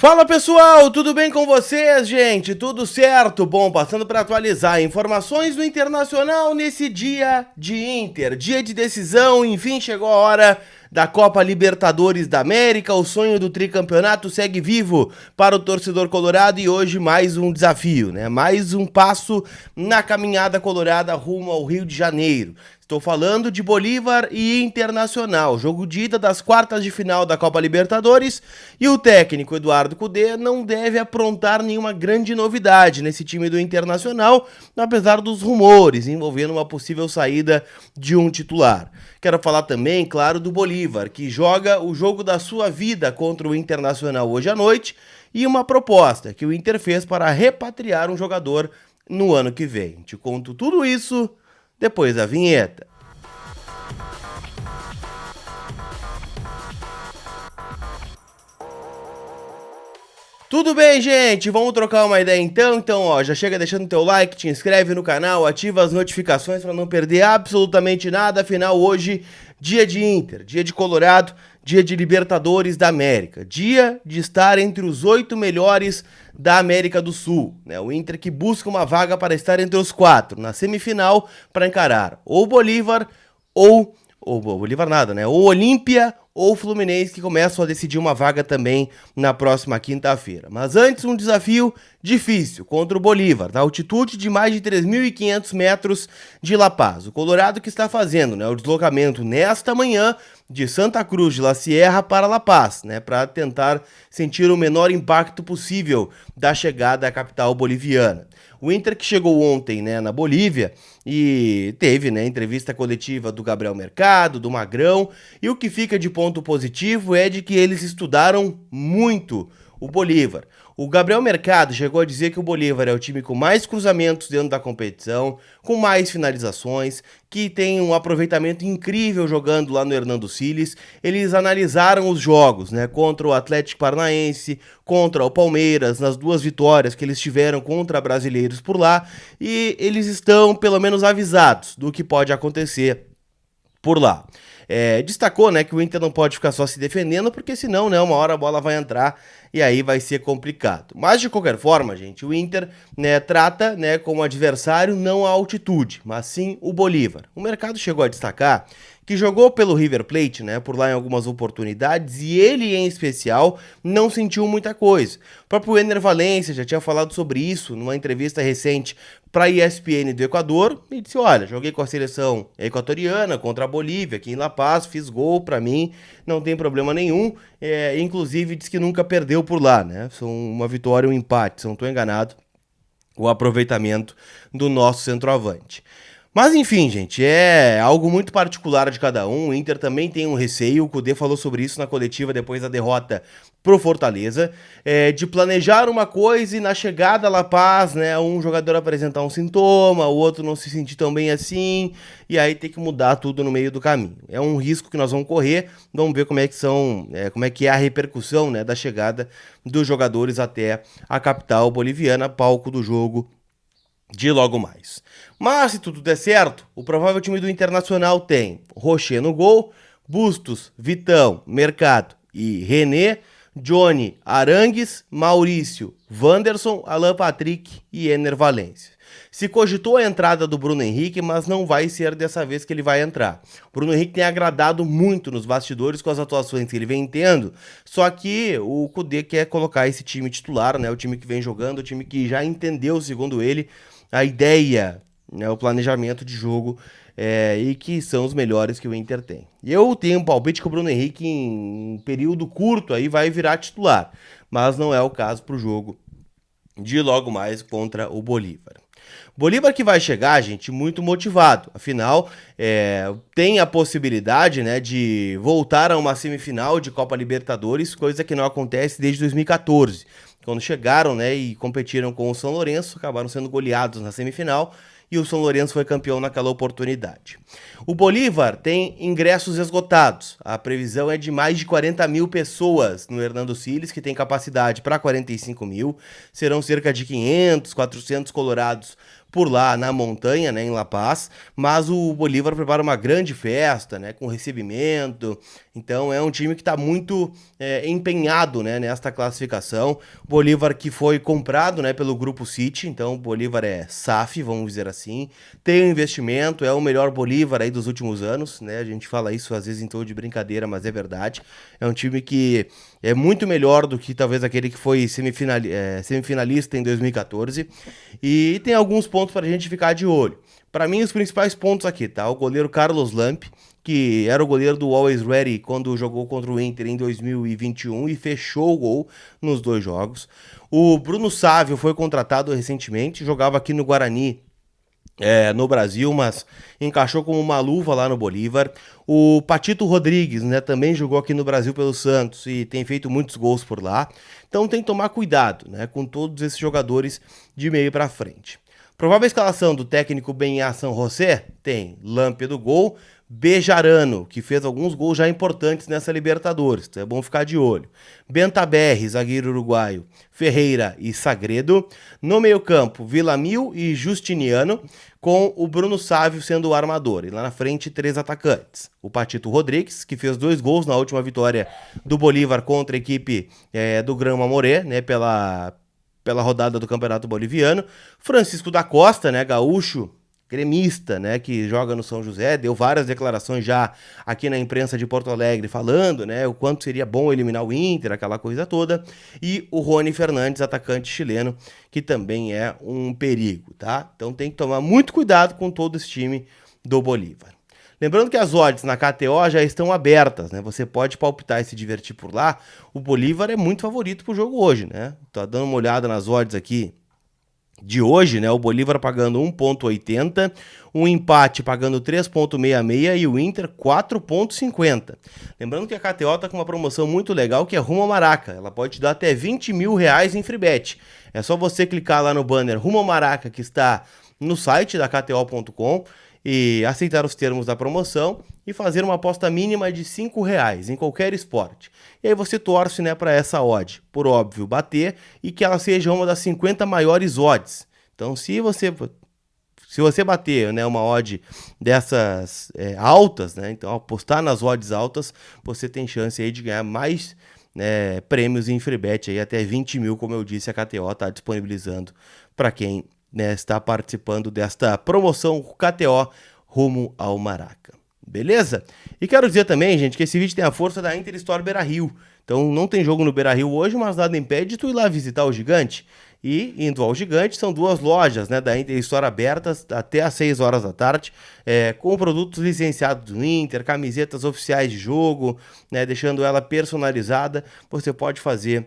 Fala pessoal, tudo bem com vocês, gente? Tudo certo? Bom, passando para atualizar informações do Internacional nesse dia de Inter, dia de decisão, enfim, chegou a hora da Copa Libertadores da América, o sonho do tricampeonato segue vivo para o torcedor colorado e hoje mais um desafio, né? Mais um passo na caminhada colorada rumo ao Rio de Janeiro. Estou falando de Bolívar e Internacional, jogo de ida das quartas de final da Copa Libertadores, e o técnico Eduardo Cudê não deve aprontar nenhuma grande novidade nesse time do Internacional, apesar dos rumores envolvendo uma possível saída de um titular. Quero falar também, claro, do Bolívar, que joga o jogo da sua vida contra o Internacional hoje à noite, e uma proposta que o Inter fez para repatriar um jogador no ano que vem. Te conto tudo isso depois da vinheta. Tudo bem, gente? Vamos trocar uma ideia então? Então, ó, já chega deixando teu like, te inscreve no canal, ativa as notificações para não perder absolutamente nada. Afinal, hoje, dia de Inter, dia de Colorado, dia de Libertadores da América, dia de estar entre os 8 melhores da América do Sul, né? O Inter que busca uma vaga para estar entre os 4 na semifinal para encarar ou Bolívar ou Bolívar nada, né? Ou Olímpia ou Fluminense, que começam a decidir uma vaga também na próxima quinta-feira. Mas antes, um desafio difícil contra o Bolívar, na altitude de mais de 3.500 metros de La Paz. O Colorado que está fazendo, né, o deslocamento nesta manhã de Santa Cruz de la Sierra para La Paz, né, para tentar sentir o menor impacto possível da chegada à capital boliviana. O Inter que chegou ontem, né, na Bolívia e teve, né, entrevista coletiva do Gabriel Mercado, do Magrão, e o que fica de ponto positivo é de que eles estudaram muito o Bolívar. O Gabriel Mercado chegou a dizer que o Bolívar é o time com mais cruzamentos dentro da competição, com mais finalizações, que tem um aproveitamento incrível jogando lá no Hernando Siles. Eles analisaram os jogos, né, contra o Atlético Paranaense, contra o Palmeiras, nas duas vitórias que eles tiveram contra brasileiros por lá, e eles estão pelo menos avisados do que pode acontecer por lá. Destacou, né, que o Inter não pode ficar só se defendendo, porque senão, né, uma hora a bola vai entrar e aí vai ser complicado. Mas de qualquer forma, gente, o Inter, né, trata, né, como adversário não a altitude, mas sim o Bolívar. O mercado chegou a destacar que jogou pelo River Plate, né, por lá em algumas oportunidades, e ele em especial não sentiu muita coisa. O próprio Ener Valencia já tinha falado sobre isso numa entrevista recente para a ESPN do Equador e disse: olha, joguei com a seleção equatoriana contra a Bolívia aqui em La Paz, fiz gol, para mim não tem problema nenhum, inclusive disse que nunca perdeu por lá, né, são uma vitória e um empate, se não estou enganado, o aproveitamento do nosso centroavante. Mas enfim, gente, é algo muito particular de cada um. O Inter também tem um receio, o Cudê falou sobre isso na coletiva depois da derrota pro Fortaleza, de planejar uma coisa e na chegada a La Paz, né, um jogador apresentar um sintoma, o outro não se sentir tão bem assim, e aí ter que mudar tudo no meio do caminho. É um risco que nós vamos correr, vamos ver como é que é a repercussão, né, da chegada dos jogadores até a capital boliviana, palco do jogo de logo mais. Mas se tudo der certo, o provável time do Internacional tem Rocher no gol, Bustos, Vitão, Mercado e René, Johnny, Arangues, Maurício, Wanderson, Alan Patrick e Ener Valencia. Se cogitou a entrada do Bruno Henrique, mas não vai ser dessa vez que ele vai entrar. O Bruno Henrique tem agradado muito nos bastidores com as atuações que ele vem tendo, só que o Cudê quer colocar esse time titular, né, o time que vem jogando, o time que já entendeu, segundo ele, a ideia, né, o planejamento de jogo e que são os melhores que o Inter tem. E eu tenho um palpite que o Bruno Henrique em um período curto aí vai virar titular, mas não é o caso para o jogo de logo mais contra o Bolívar. Bolívar que vai chegar, gente, muito motivado, afinal tem a possibilidade, né, de voltar a uma semifinal de Copa Libertadores, coisa que não acontece desde 2014, quando chegaram, né, e competiram com o São Lourenço, acabaram sendo goleados na semifinal e o São Lourenço foi campeão naquela oportunidade. O Bolívar tem ingressos esgotados, a previsão é de mais de 40 mil pessoas no Hernando Siles, que tem capacidade para 45 mil, serão cerca de 500, 400 colorados por lá na montanha, né, em La Paz, mas o Bolívar prepara uma grande festa, né, com recebimento. Então é um time que está muito empenhado, né, nesta classificação. Bolívar que foi comprado, né, pelo Grupo City, então o Bolívar é SAF, vamos dizer assim. Tem um investimento, é o melhor Bolívar aí dos últimos anos, né? A gente fala isso às vezes em tom de brincadeira, mas é verdade. É um time que é muito melhor do que talvez aquele que foi semifinalista em 2014. E tem alguns pontos para a gente ficar de olho. Para mim, os principais pontos aqui, tá? O goleiro Carlos Lamp, que era o goleiro do Always Ready quando jogou contra o Inter em 2021 e fechou o gol nos 2 jogos. O Bruno Sávio foi contratado recentemente, jogava aqui no Guarani, no Brasil, mas encaixou como uma luva lá no Bolívar. O Patito Rodrigues, né, também jogou aqui no Brasil pelo Santos e tem feito muitos gols por lá. Então tem que tomar cuidado, né, com todos esses jogadores de meio para frente. Provável escalação do técnico Benhá San José tem Lampe do gol, Bejarano, que fez alguns gols já importantes nessa Libertadores, então é bom ficar de olho. Bentaberri, zagueiro uruguaio, Ferreira e Sagredo. No meio-campo, Villamil e Justiniano, com o Bruno Sávio sendo o armador. E lá na frente, 3 atacantes. O Patito Rodrigues, que fez 2 gols na última vitória do Bolívar contra a equipe do Grama Moré, né, pela rodada do Campeonato Boliviano. Francisco da Costa, né, gaúcho, gremista, né, que joga no São José, deu várias declarações já aqui na imprensa de Porto Alegre falando, né, o quanto seria bom eliminar o Inter, aquela coisa toda. E o Rony Fernandes, atacante chileno, que também é um perigo, tá? Então tem que tomar muito cuidado com todo esse time do Bolívar. Lembrando que as odds na KTO já estão abertas, né? Você pode palpitar e se divertir por lá. O Bolívar é muito favorito pro jogo hoje, né? Tô dando uma olhada nas odds aqui de hoje, né? O Bolívar pagando 1,80, um empate pagando 3,66 e o Inter 4,50. Lembrando que a KTO tá com uma promoção muito legal que é Rumo ao Maraca. Ela pode te dar até 20 mil reais em free bet. É só você clicar lá no banner Rumo ao Maraca que está no site da KTO.com e aceitar os termos da promoção e fazer uma aposta mínima de R$5 em qualquer esporte. E aí você torce, né, para essa odd, por óbvio, bater e que ela seja uma das 50 maiores odds. Então, se você bater, né, uma odd dessas altas, né, então apostar nas odds altas, você tem chance aí de ganhar mais prêmios em free bet, aí até 20 mil, como eu disse, a KTO está disponibilizando para quem, né, está participando desta promoção KTO Rumo ao Maraca. Beleza? E quero dizer também, gente, que esse vídeo tem a força da Inter Store Beira-Rio. Então não tem jogo no Beira-Rio hoje, mas nada impede de tu ir lá visitar o Gigante. E indo ao Gigante, são 2 lojas, né, da Inter Store abertas até às 6 horas da tarde, com produtos licenciados do Inter, camisetas oficiais de jogo, né, deixando ela personalizada. Você pode fazer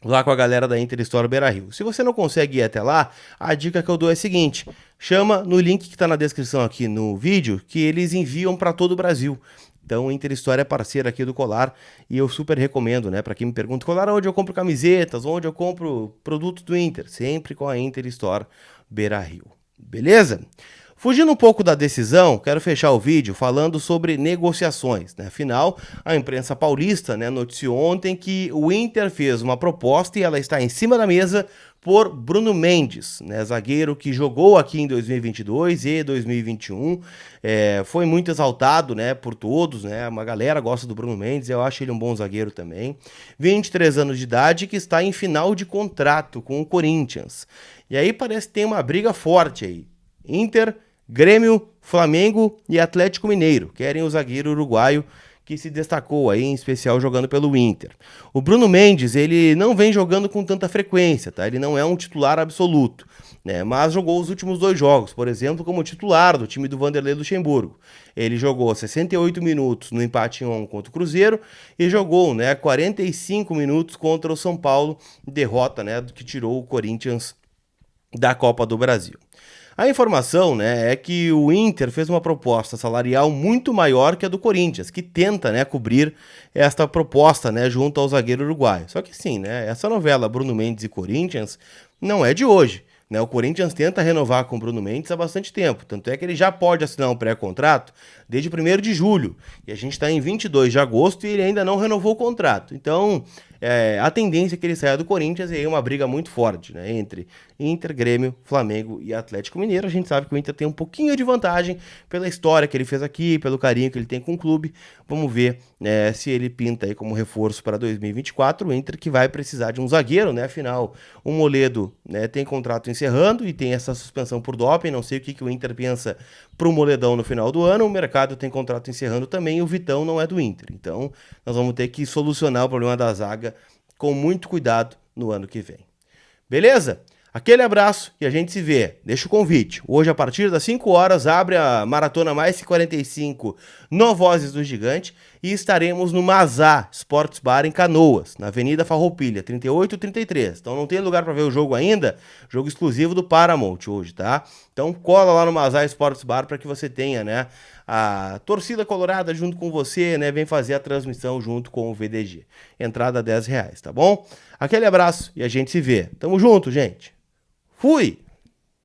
lá com a galera da Inter Store Beira-Rio. Se você não consegue ir até lá, a dica que eu dou é a seguinte: chama no link que está na descrição aqui no vídeo, que eles enviam para todo o Brasil. Então, a Inter Store é parceira aqui do Colar e eu super recomendo, né? Para quem me pergunta, Colar, onde eu compro camisetas, onde eu compro produtos do Inter? Sempre com a Inter Store Beira-Rio. Beleza? Fugindo um pouco da decisão, quero fechar o vídeo falando sobre negociações, né? Afinal, a imprensa paulista, né, noticiou ontem que o Inter fez uma proposta e ela está em cima da mesa por Bruno Mendes, né, zagueiro que jogou aqui em 2022 e 2021, foi muito exaltado, né, por todos, né, uma galera gosta do Bruno Mendes, eu acho ele um bom zagueiro também, 23 anos de idade, que está em final de contrato com o Corinthians. E aí parece que tem uma briga forte aí. Inter, Grêmio, Flamengo e Atlético Mineiro querem o zagueiro uruguaio que se destacou aí, em especial jogando pelo Inter. O Bruno Mendes, ele não vem jogando com tanta frequência, tá? Ele não é um titular absoluto, né? Mas jogou os últimos 2 jogos, por exemplo, como titular do time do Vanderlei Luxemburgo. Ele jogou 68 minutos no empate em 1 contra o Cruzeiro e jogou, né, 45 minutos contra o São Paulo, derrota, né, que tirou o Corinthians da Copa do Brasil. A informação, né, é que o Inter fez uma proposta salarial muito maior que a do Corinthians, que tenta, né, cobrir esta proposta, né, junto ao zagueiro uruguaio. Só que sim, né, essa novela Bruno Mendes e Corinthians não é de hoje, né? O Corinthians tenta renovar com o Bruno Mendes há bastante tempo, tanto é que ele já pode assinar um pré-contrato desde 1º de julho, e a gente está em 22 de agosto e ele ainda não renovou o contrato. Então, a tendência é que ele saia do Corinthians, e aí uma briga muito forte, né, entre Inter, Grêmio, Flamengo e Atlético Mineiro. A gente sabe que o Inter tem um pouquinho de vantagem pela história que ele fez aqui, pelo carinho que ele tem com o clube. Vamos ver, né, se ele pinta aí como reforço para 2024. O Inter que vai precisar de um zagueiro, né? Afinal, o Moledo, né, tem contrato encerrando e tem essa suspensão por doping. Não sei o que o Inter pensa pro Moledão no final do ano. O mercado tem contrato encerrando também e o Vitão não é do Inter. Então, nós vamos ter que solucionar o problema da zaga com muito cuidado no ano que vem. Beleza? Aquele abraço e a gente se vê. Deixa o convite. Hoje, a partir das 5 horas, abre a Maratona Mais 45 no Vozes do Gigante e estaremos no Mazá Sports Bar em Canoas, na Avenida Farroupilha, 3833. Então não tem lugar para ver o jogo ainda, jogo exclusivo do Paramount hoje, tá? Então cola lá no Mazá Sports Bar para que você tenha, né, a torcida colorada junto com você, né, vem fazer a transmissão junto com o VDG. Entrada R$10, tá bom? Aquele abraço e a gente se vê. Tamo junto, gente. Fui!